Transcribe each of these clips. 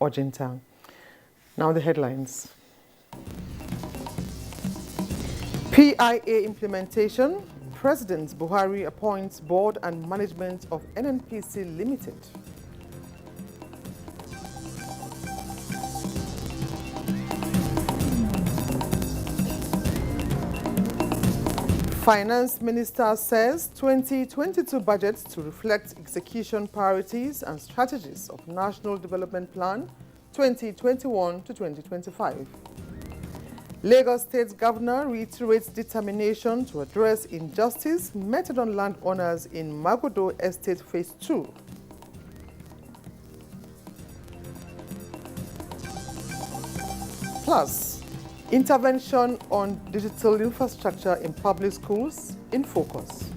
Ojinta. Now the headlines. PIA implementation. President Buhari appoints board and management of NNPC Limited. Finance Minister says 2022 budget to reflect execution priorities and strategies of National Development Plan 2021 to 2025. Lagos State Governor reiterates determination to address injustice meted on landowners in Magodo Estate Phase 2. Plus, intervention on digital infrastructure in public schools in focus.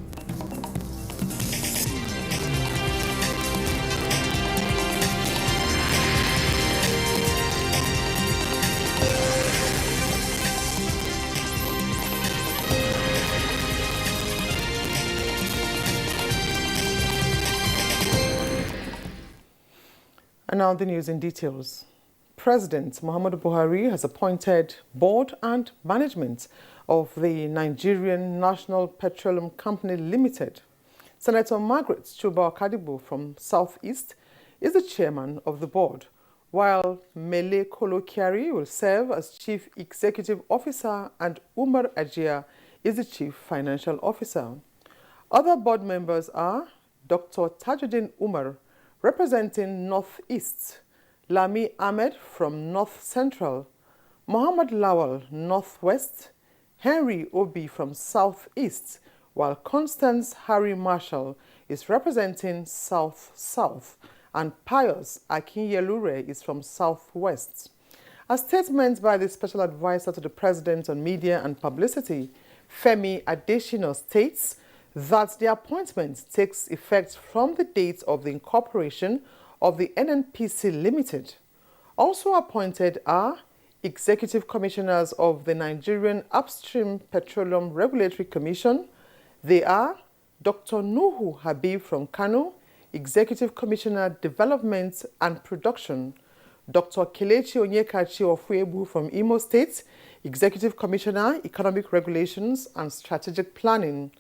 And now the news in details. President Muhammadu Buhari has appointed board and management of the Nigerian National Petroleum Company Limited. Senator Margaret Chuba Kadibu from Southeast is the chairman of the board, while Mele Kolo Kyari will serve as chief executive officer and Umar Ajia is the chief financial officer. Other board members are Dr. Tajuddin Umar, representing Northeast, Lami Ahmed from North Central, Muhammad Lawal, Northwest, Henry Obi from Southeast, while Constance Harry Marshall is representing South-South, and Pius Akinyelure is from Southwest. A statement by the Special Advisor to the President on Media and Publicity, Femi Adesina, states that the appointment takes effect from the date of the incorporation of the NNPC Limited. Also appointed are Executive Commissioners of the Nigerian Upstream Petroleum Regulatory Commission. They are Dr. Nuhu Habib from Kano, Executive Commissioner Development and Production, Dr. Kelechi Onyekachi Ofuebu from Imo State, Executive Commissioner Economic Regulations and Strategic Planning,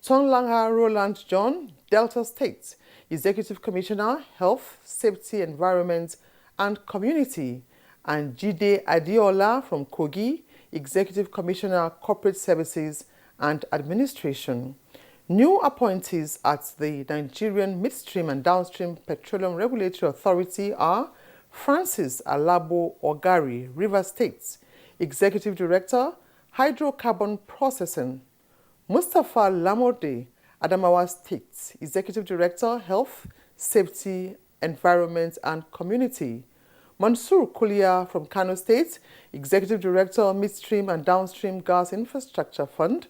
Tonlanga Roland John, Delta State, Executive Commissioner, Health, Safety, Environment and Community, and Jide Adiola from Kogi, Executive Commissioner, Corporate Services and Administration. New appointees at the Nigerian Midstream and Downstream Petroleum Regulatory Authority are Francis Alabo Ogari, River State, Executive Director, Hydrocarbon Processing, Mustafa Lamode, Adamawa State, Executive Director, Health, Safety, Environment and Community, Mansour Kulia from Kano State, Executive Director, Midstream and Downstream Gas Infrastructure Fund,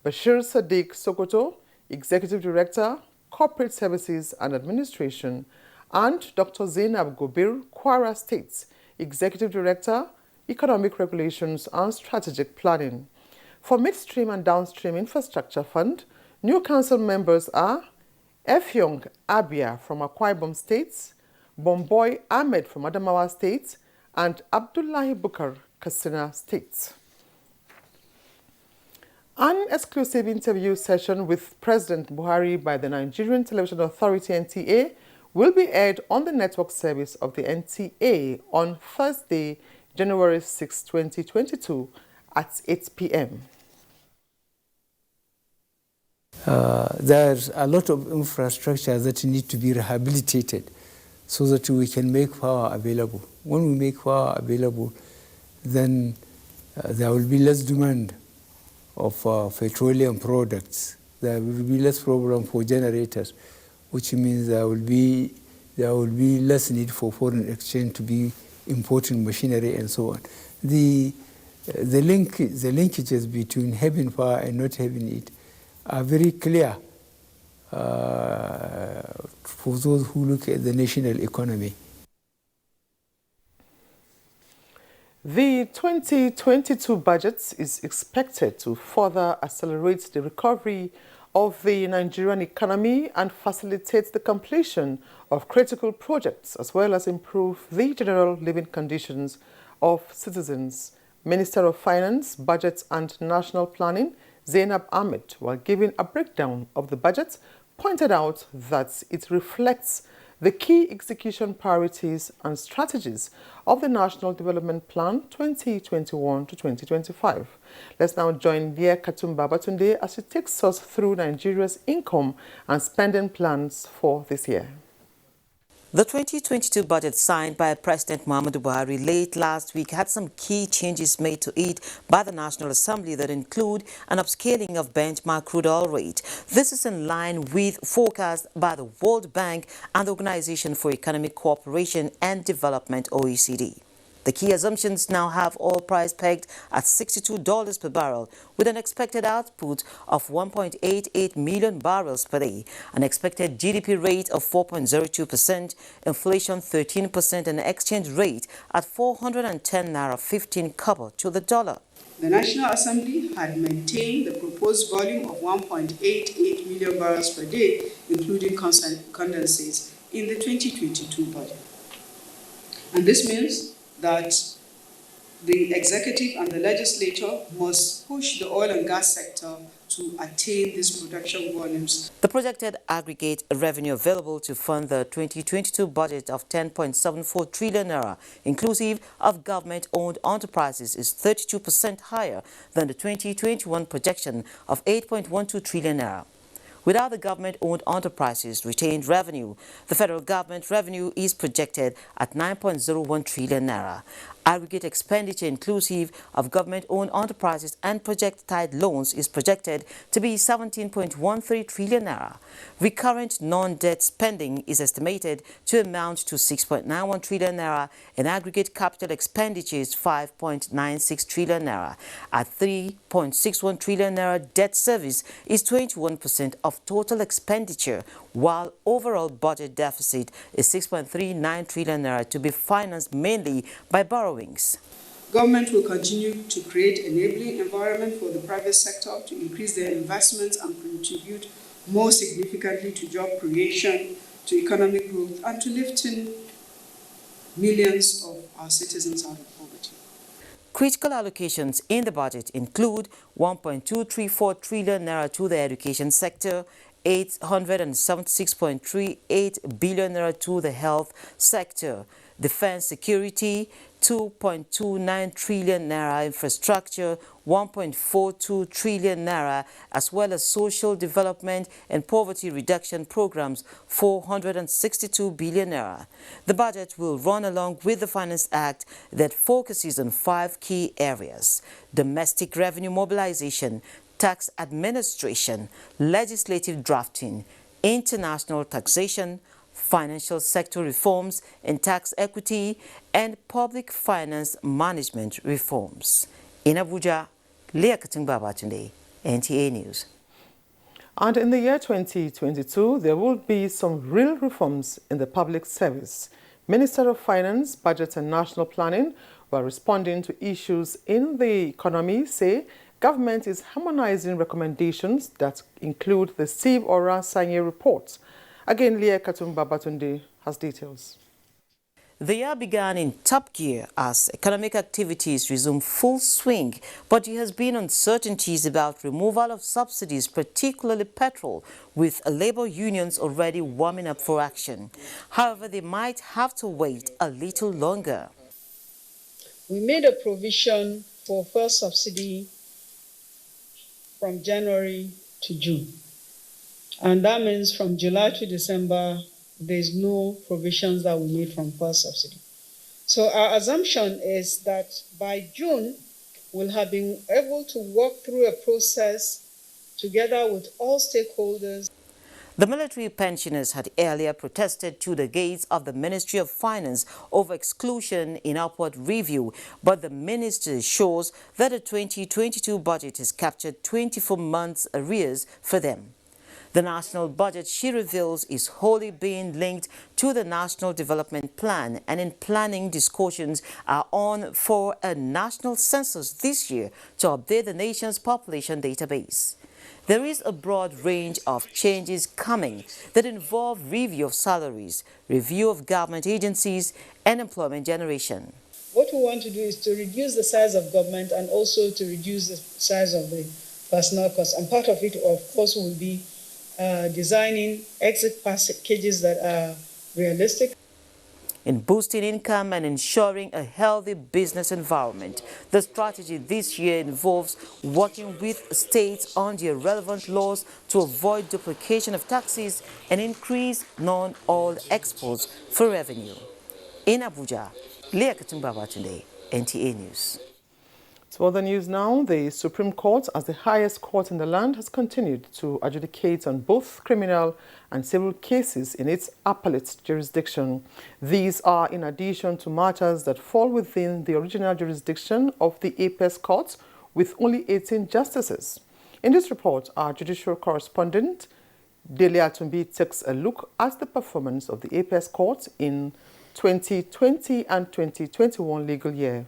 Bashir Sadiq Sokoto, Executive Director, Corporate Services and Administration, and Dr. Zainab Gobir, Kwara State, Executive Director, Economic Regulations and Strategic Planning. For Midstream and Downstream Infrastructure Fund, new council members are Efyong Abia from Akwa Ibom State, Bomboy Ahmed from Adamawa State, and Abdullahi Bukar, Katsina State. An exclusive interview session with President Buhari by the Nigerian Television Authority NTA will be aired on the network service of the NTA on Thursday, January 6, 2022 at 8 p.m. There's a lot of infrastructure that need to be rehabilitated so that we can make power available. When we make power available, then there will be less demand of petroleum products. There will be less problem for generators, which means there will be less need for foreign exchange to be importing machinery and so on. The linkages between having power and not having it are very clear for those who look at the national economy. The 2022 budget is expected to further accelerate the recovery of the Nigerian economy and facilitate the completion of critical projects as well as improve the general living conditions of citizens. Minister of Finance, Budget and National Planning, Zainab Ahmed, while giving a breakdown of the budget, pointed out that it reflects the key execution priorities and strategies of the National Development Plan 2021 to 2025. Let's now join Leah Katumba-Batunde as she takes us through Nigeria's income and spending plans for this year. The 2022 budget signed by President Muhammadu Buhari late last week had some key changes made to it by the National Assembly that include an upscaling of benchmark crude oil rate. This is in line with forecasts by the World Bank and the Organization for Economic Cooperation and Development, OECD. The key assumptions now have oil price pegged at $62 per barrel, with an expected output of 1.88 million barrels per day, an expected GDP rate of 4.02%, inflation 13%, and an exchange rate at 410 naira 15 kobo to the dollar. The National Assembly had maintained the proposed volume of 1.88 million barrels per day, including condensates, in the 2022 budget. And this means that the executive and the legislature must push the oil and gas sector to attain these production volumes. The projected aggregate revenue available to fund the 2022 budget of 10.74 trillion naira, inclusive of government-owned enterprises, is 32% higher than the 2021 projection of 8.12 trillion naira. Without the government-owned enterprises' retained revenue, the federal government revenue is projected at 9.01 trillion naira. Aggregate expenditure inclusive of government-owned enterprises and project-tied loans is projected to be 17.13 trillion naira. Recurrent non-debt spending is estimated to amount to 6.91 trillion naira, and aggregate capital expenditure is 5.96 trillion naira. At 3.61 trillion naira, debt service is 21% of total expenditure, while overall budget deficit is 6.39 trillion naira to be financed mainly by borrowings. Government will continue to create enabling environment for the private sector to increase their investments and contribute more significantly to job creation, to economic growth, and to lifting millions of our citizens out of poverty. Critical allocations in the budget include 1.234 trillion naira to the education sector, 876.38 billion naira to the health sector, defense security, 2.29 trillion naira infrastructure, 1.42 trillion naira, as well as social development and poverty reduction programs, 462 billion naira. The budget will run along with the Finance Act that focuses on 5 key areas: domestic revenue mobilization, tax administration, legislative drafting, international taxation, financial sector reforms and tax equity, and public finance management reforms. In Abuja, Leah Katumba-Batunde, NTA News. And in the year 2022, there will be some real reforms in the public service. Minister of Finance, Budget and National Planning, while responding to issues in the economy, say government is harmonizing recommendations that include the Steve Ora Sanye report. Again, Leah Katumba-Batunde has details. The year began in top gear as economic activities resume full swing, but there has been uncertainties about removal of subsidies, particularly petrol, with labor unions already warming up for action. However, they might have to wait a little longer. We made a provision for first subsidy from January to June. And that means from July to December, there's no provisions that we need from first subsidy. So our assumption is that by June, we'll have been able to walk through a process together with all stakeholders. The military pensioners had earlier protested to the gates of the Ministry of Finance over exclusion in upward review, but the minister shows that the 2022 budget has captured 24 months arrears for them. The national budget, she reveals, is wholly being linked to the National Development Plan, and in planning, discussions are on for a national census this year to update the nation's population database. there is a broad range of changes coming that involve review of salaries, review of government agencies, and employment generation. What we want to do is to reduce the size of government and also to reduce the size of the personnel costs. And part of it, of course, will be designing exit packages that are realistic. In boosting income and ensuring a healthy business environment, the strategy this year involves working with states on their relevant laws to avoid duplication of taxes and increase non-oil exports for revenue. In Abuja, Leah Katumbabatunde, NTA News. To other news now, the Supreme Court, as the highest court in the land, has continued to adjudicate on both criminal and civil cases in its appellate jurisdiction. These are in addition to matters that fall within the original jurisdiction of the Apex Court, with only 18 justices. In this report, our judicial correspondent, Dele Atumbi, takes a look at the performance of the Apex Court in 2020 and 2021 legal year.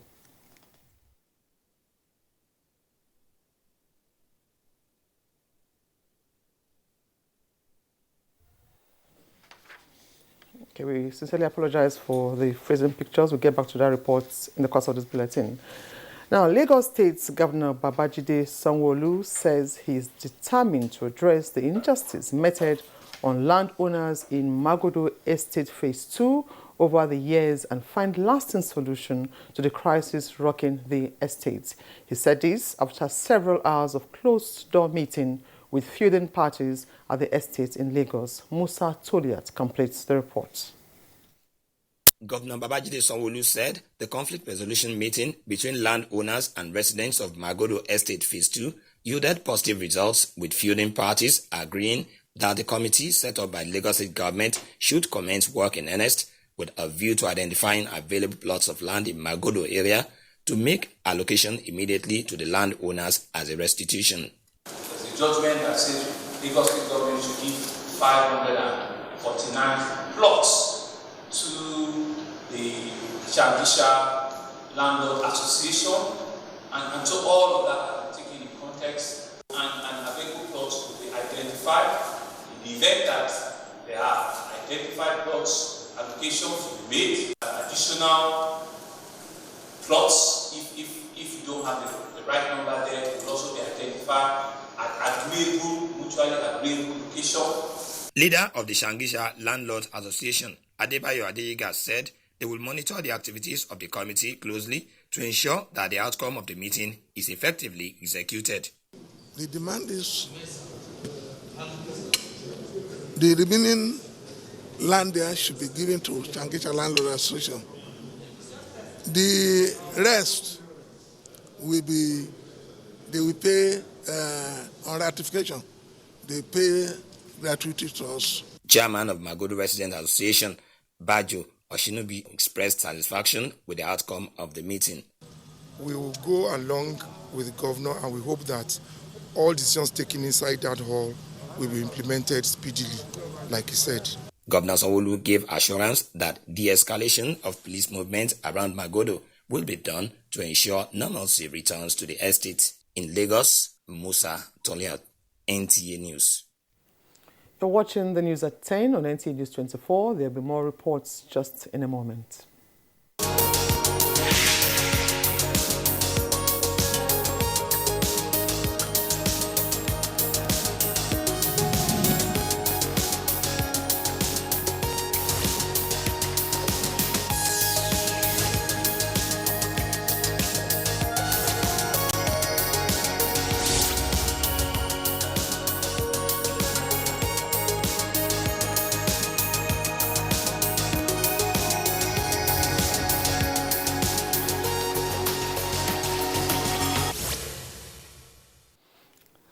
Okay, we sincerely apologize for the phrasing pictures. We'll get back to that report in the course of this bulletin. Now, Lagos State's Governor Babajide Sanwo-Olu says he is determined to address the injustice meted on landowners in Magodo Estate Phase 2 over the years and find lasting solution to the crisis rocking the estate. He said this after several hours of closed-door meeting with feuding parties at the estate in Lagos. Musa Toliat completes the report. Governor Babajide Sanwo-Olu said the conflict resolution meeting between landowners and residents of Magodo Estate Phase 2 yielded positive results, with feuding parties agreeing that the committee set up by Lagos State government should commence work in earnest with a view to identifying available plots of land in Magodo area to make allocation immediately to the landowners as a restitution. There's a judgment that says Lagos State government should give 549 plots to the Shangisha Landlord Association, and so all of that are taken in context, and available plots will be identified. In the event that there are identified plots, allocations will be made. Additional plots, if you don't have the right number there, will also be identified at mutually agreeable location. Leader of the Shangisha Landlord Association, Adebayo Adeyega, said they will monitor the activities of the committee closely to ensure that the outcome of the meeting is effectively executed. The demand is the remaining land there should be given to Shangisha Landlord Association. The rest will be, they will pay on ratification. They pay gratuity to us. Chairman of Magodo Resident Association, Bajo Oshinobi, expressed satisfaction with the outcome of the meeting. We will go along with the governor, and we hope that all decisions taken inside that hall will be implemented speedily, like he said. Governor Sanwo-Olu gave assurance that de-escalation of police movement around Magodo will be done to ensure normalcy returns to the estate. In Lagos, Musa Toliat, NTA News. You're watching the news at 10 on NTA News 24. There'll be more reports just in a moment.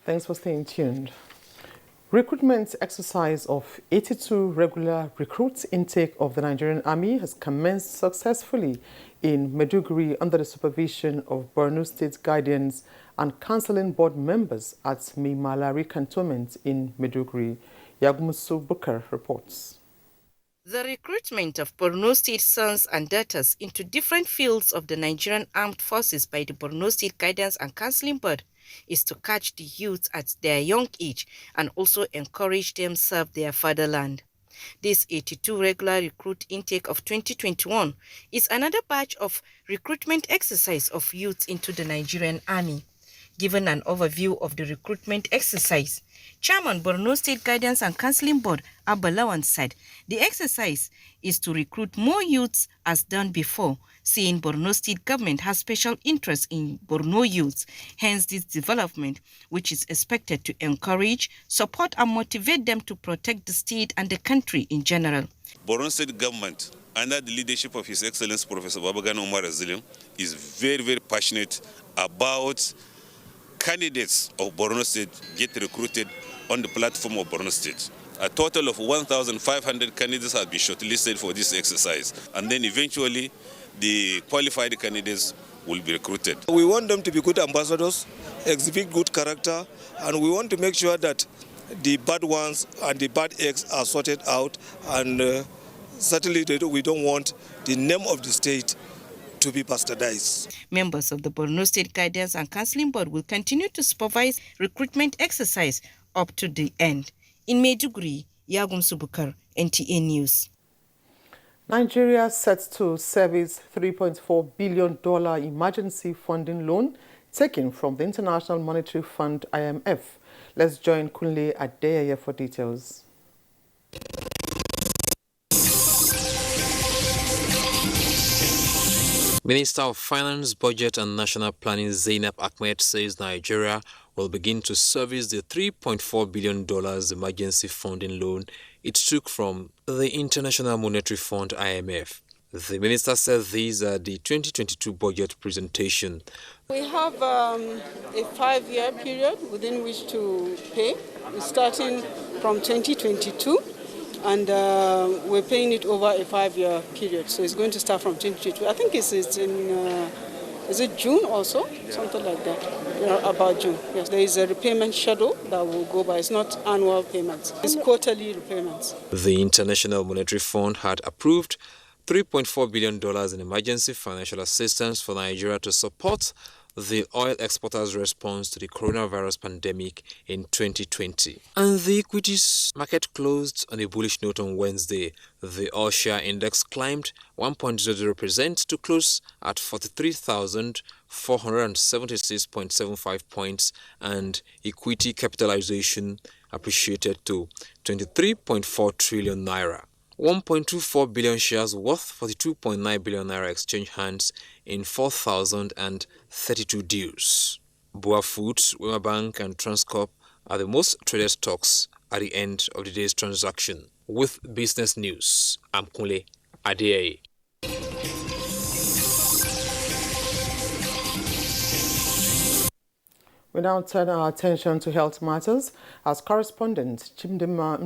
Thanks for staying tuned. Recruitment exercise of 82 regular recruits intake of the Nigerian Army has commenced successfully in Maiduguri under the supervision of Borno State Guardians and Counseling Board members at Mimalari Cantonment in Maiduguri. Yagumusu Bukar reports. The recruitment of Borno State sons and daughters into different fields of the Nigerian Armed Forces by the Borno State Guidance and Counseling Board is to catch the youth at their young age and also encourage them serve their fatherland. This 82 regular recruit intake of 2021 is another batch of recruitment exercise of youth into the Nigerian Army. Given an overview of the recruitment exercise, Chairman Borno State Guidance and Counseling Board, Abba Lawan, said the exercise is to recruit more youths as done before, saying Borno State government has special interest in Borno youths, hence this development, which is expected to encourage, support and motivate them to protect the state and the country in general. Borno State government, under the leadership of His Excellency Professor Babagana Umar Azilim, is very, very passionate about candidates of Borno State get recruited on the platform of Borno State. A total of 1,500 candidates have been shortlisted for this exercise, and then eventually the qualified candidates will be recruited. We want them to be good ambassadors, exhibit good character, and we want to make sure that the bad ones and the bad eggs are sorted out, and certainly we don't want the name of the state to be bastardized. Members of the Borno State Guidance and Counseling Board will continue to supervise recruitment exercise up to the end. In Maiduguri, Yagum Subukar, NTA News. Nigeria sets to service $3.4 billion emergency funding loan taken from the International Monetary Fund, IMF. Let's join Kunle Adeyeye for details. Minister of Finance, Budget and National Planning Zainab Ahmed says Nigeria will begin to service the $3.4 billion emergency funding loan it took from the International Monetary Fund, IMF. The minister said these are the 2022 budget presentation. We have a 5-year period within which to pay, starting from 2022. And we're paying it over a 5-year period, so it's going to start from 2022. I think it's in, is it June also? Yeah. Something like that, about June. Yes, there is a repayment schedule that will go by. It's not annual payments, it's quarterly repayments. The International Monetary Fund had approved $3.4 billion in emergency financial assistance for Nigeria to support the oil exporters' response to the coronavirus pandemic in 2020. And the equities market closed on a bullish note on Wednesday. The oil share index climbed 1.00% to close at 43,476.75 points, and equity capitalization appreciated to 23.4 trillion naira. 1.24 billion shares worth 42.9 billion naira exchange hands in 4,032 deals. Boa Foods, Wema Bank and Transcorp are the most traded stocks at the end of the day's transaction. With business news, I'm Kunle Adeyeye. We now turn our attention to health matters as correspondent Chimdema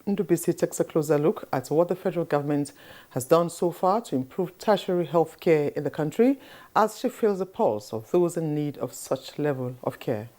Ndubisi takes a closer look at what the federal government has done so far to improve tertiary health care in the country as she feels the pulse of those in need of such level of care.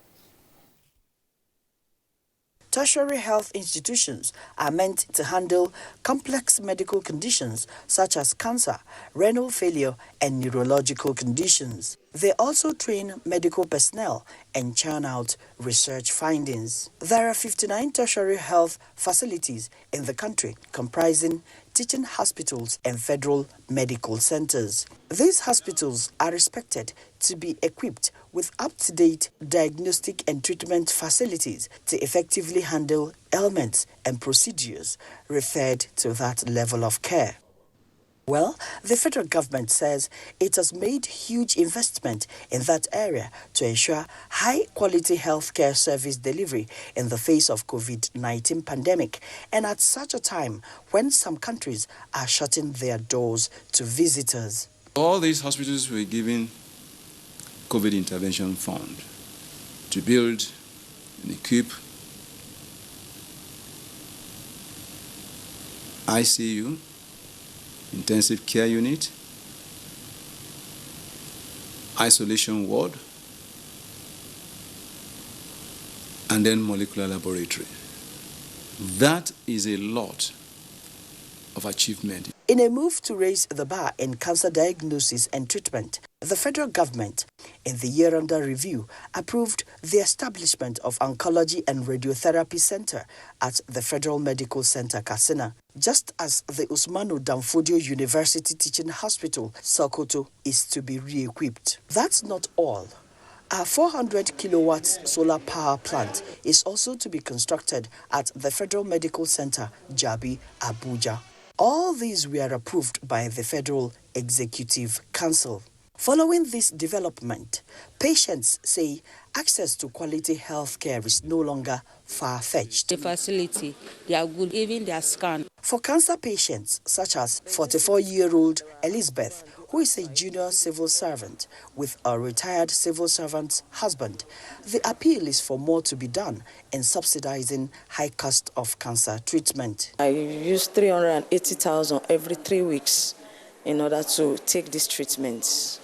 Tertiary health institutions are meant to handle complex medical conditions such as cancer, renal failure, and neurological conditions. They also train medical personnel and churn out research findings. There are 59 tertiary health facilities in the country, comprising teaching hospitals and federal medical centers. These hospitals are expected to be equipped with up-to-date diagnostic and treatment facilities to effectively handle ailments and procedures referred to that level of care. Well, the federal government says it has made huge investment in that area to ensure high-quality healthcare service delivery in the face of COVID-19 pandemic, and at such a time when some countries are shutting their doors to visitors. All these hospitals were given COVID intervention fund to build and equip ICU, intensive care unit, isolation ward, and then molecular laboratory. That is a lot of achievement. In a move to raise the bar in cancer diagnosis and treatment, the federal government, in the year under review, approved the establishment of Oncology and Radiotherapy Center at the Federal Medical Center, Katsina, just as the Usmanu Danfodio University Teaching Hospital, Sokoto, is to be re-equipped. That's not all. A 400 kilowatts solar power plant is also to be constructed at the Federal Medical Center, Jabi, Abuja. All these were approved by the Federal Executive Council. Following this development, patients say access to quality health care is no longer far-fetched. The facility, they are good, even their scan. For cancer patients, such as 44-year-old Elizabeth, who is a junior civil servant with a retired civil servant's husband, the appeal is for more to be done in subsidizing high cost of cancer treatment. I use 380,000 every 3 weeks in order to take these treatments.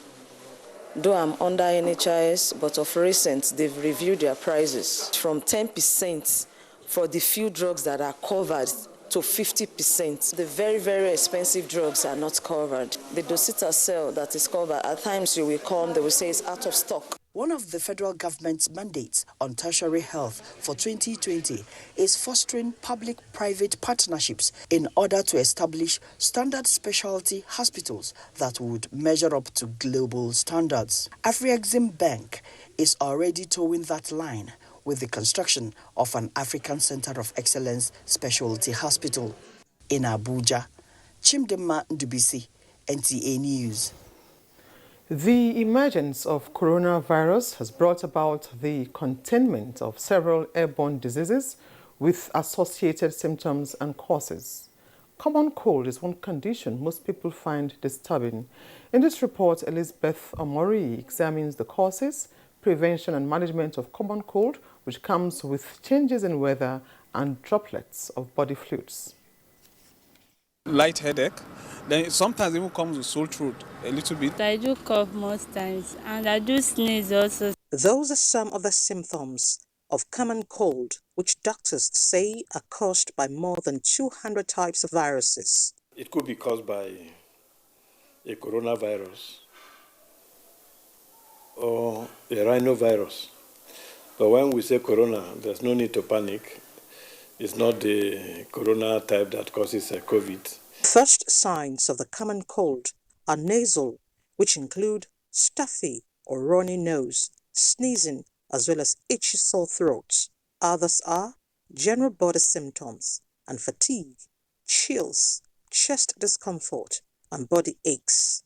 Though I'm under NHIS, but of recent, they've reviewed their prices from 10% for the few drugs that are covered to 50%. The very, very expensive drugs are not covered. The docetaxel that is covered, at times you will come, they will say it's out of stock. One of the federal government's mandates on tertiary health for 2020 is fostering public-private partnerships in order to establish standard specialty hospitals that would measure up to global standards. Afrexim Bank is already towing that line with the construction of an African Center of Excellence Specialty Hospital. In Abuja, Chimdema Ndubisi, NTA News. The emergence of coronavirus has brought about the containment of several airborne diseases with associated symptoms and causes. Common cold is one condition most people find disturbing. In this report, Elizabeth Omori examines the causes, prevention and management of common cold, which comes with changes in weather and droplets of body fluids. Light headache, then sometimes even comes with sore throat a little bit. I do cough most times and I do sneeze also. Those are some of the symptoms of common cold, which doctors say are caused by more than 200 types of viruses. It could be caused by a coronavirus or a rhinovirus. But when we say corona, there's no need to panic. It's not the corona type that causes COVID. First signs of the common cold are nasal, which include stuffy or runny nose, sneezing, as well as itchy sore throats. Others are general body symptoms and fatigue, chills, chest discomfort, and body aches.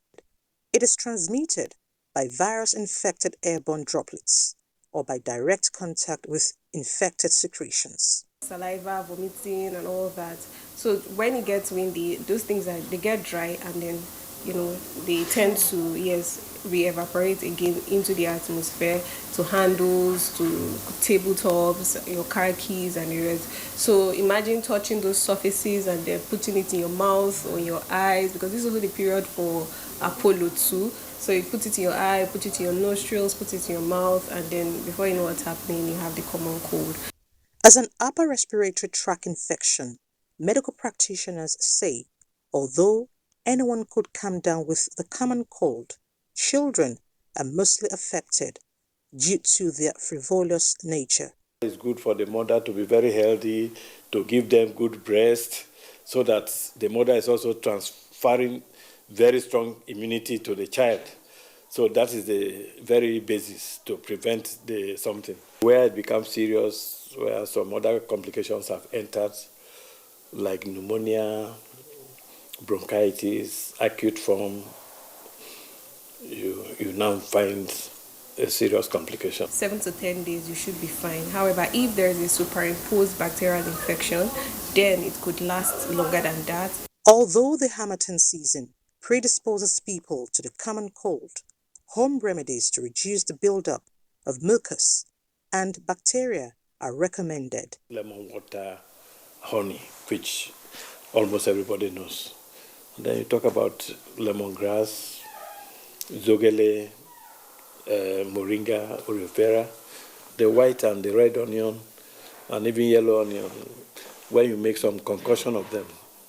It is transmitted by virus-infected airborne droplets or by direct contact with infected secretions. Saliva, vomiting, and all that. So when it gets windy, those things they get dry, and then they tend to re-evaporate again into the atmosphere, to handles, to tabletops, your car keys, and the rest. So imagine touching those surfaces and then putting it in your mouth or in your eyes, because this is also the period for Apollo 2. So you put it in your eye, put it in your nostrils, put it in your mouth, and then before you know what's happening, you have the common cold. As an upper respiratory tract infection, medical practitioners say, although anyone could come down with the common cold, children are mostly affected due to their frivolous nature. It's good for the mother to be very healthy, to give them good breast, so that the mother is also transferring very strong immunity to the child. So that is the very basis to prevent something. Where it becomes serious, where some other complications have entered, like pneumonia, bronchitis, acute form, you now find a serious complication. 7 to 10 days, you should be fine. However, if there is a superimposed bacterial infection, then it could last longer than that. Although the Harmattan season predisposes people to the common cold, home remedies to reduce the buildup of mucus and bacteria are recommended. Lemon water, honey, which almost everybody knows. And then you talk about lemongrass, zogale, moringa, aloe vera, the white and the red onion, and even yellow onion. When you make some concoction of them,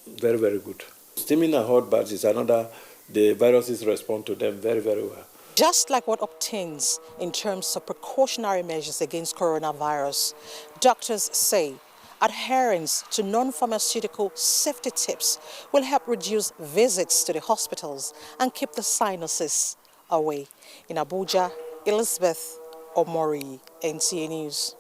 very, very good. Steaming and hot baths is another, the viruses respond to them very, very well. Just like what obtains in terms of precautionary measures against coronavirus, doctors say adherence to non-pharmaceutical safety tips will help reduce visits to the hospitals and keep the sinuses away. In Abuja, Elizabeth Omori, NTA News.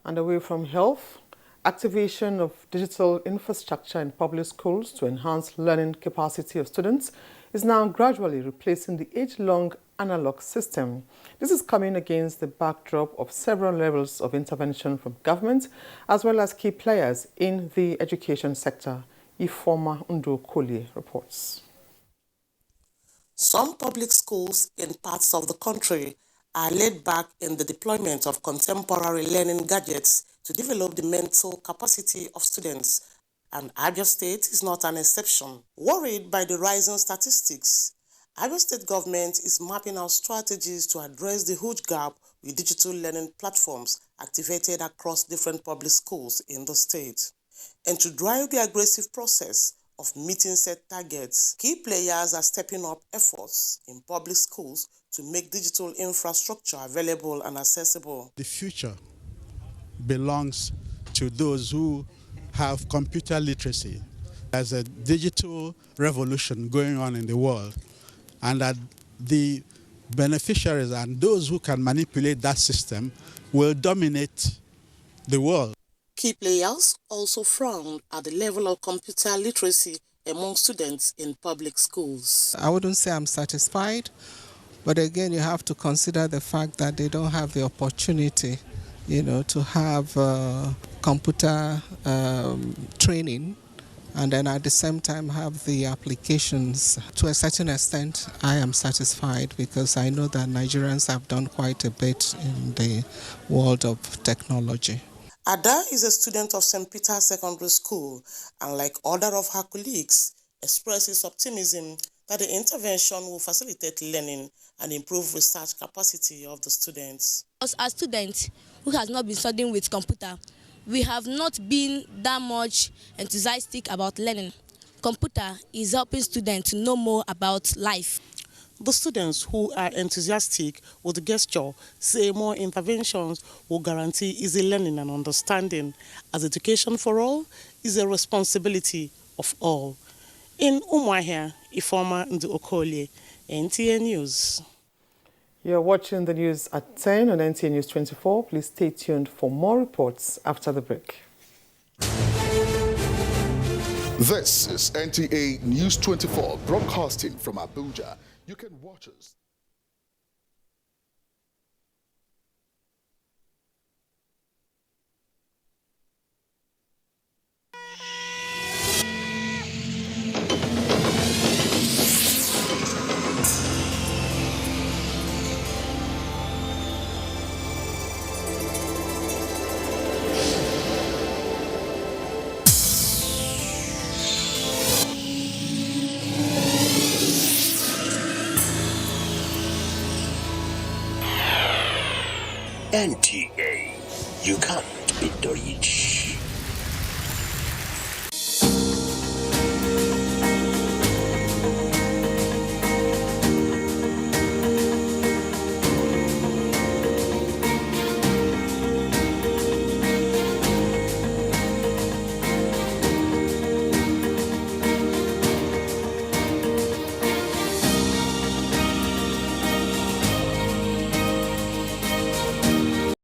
And away from health, activation of digital infrastructure in public schools to enhance learning capacity of students is now gradually replacing the age-long analog system. This is coming against the backdrop of several levels of intervention from government as well as key players in the education sector. Ifoma Ndo-Kolye reports. Some public schools in parts of the country are laid back in the deployment of contemporary learning gadgets to develop the mental capacity of students, and Abia State is not an exception. Worried by the rising statistics, Abia State government is mapping out strategies to address the huge gap with digital learning platforms activated across different public schools in the state. And to drive the aggressive process of meeting set targets, key players are stepping up efforts in public schools to make digital infrastructure available and accessible. The future belongs to those who have computer literacy. There's a digital revolution going on in the world, and that the beneficiaries and those who can manipulate that system will dominate the world. Key players also frown at the level of computer literacy among students in public schools. I wouldn't say I'm satisfied, but again, you have to consider the fact that they don't have the opportunity, to have computer training, and then at the same time have the applications. To a certain extent, I am satisfied because I know that Nigerians have done quite a bit in the world of technology. Ada is a student of St. Peter's Secondary School and, like other of her colleagues, expresses optimism that the intervention will facilitate learning and improve research capacity of the students. As students who has not been studying with computer, we have not been that much enthusiastic about learning. Computer is helping students to know more about life. The students who are enthusiastic with the gesture say more interventions will guarantee easy learning and understanding, as education for all is a responsibility of all. In Umuahia, Ifoma Ndo-Kolye, NTA News. You're watching the news at 10 on NTA News 24. Please stay tuned for more reports after the break. This is NTA News 24, broadcasting from Abuja. You can watch us. NTA, you can't beat the rich.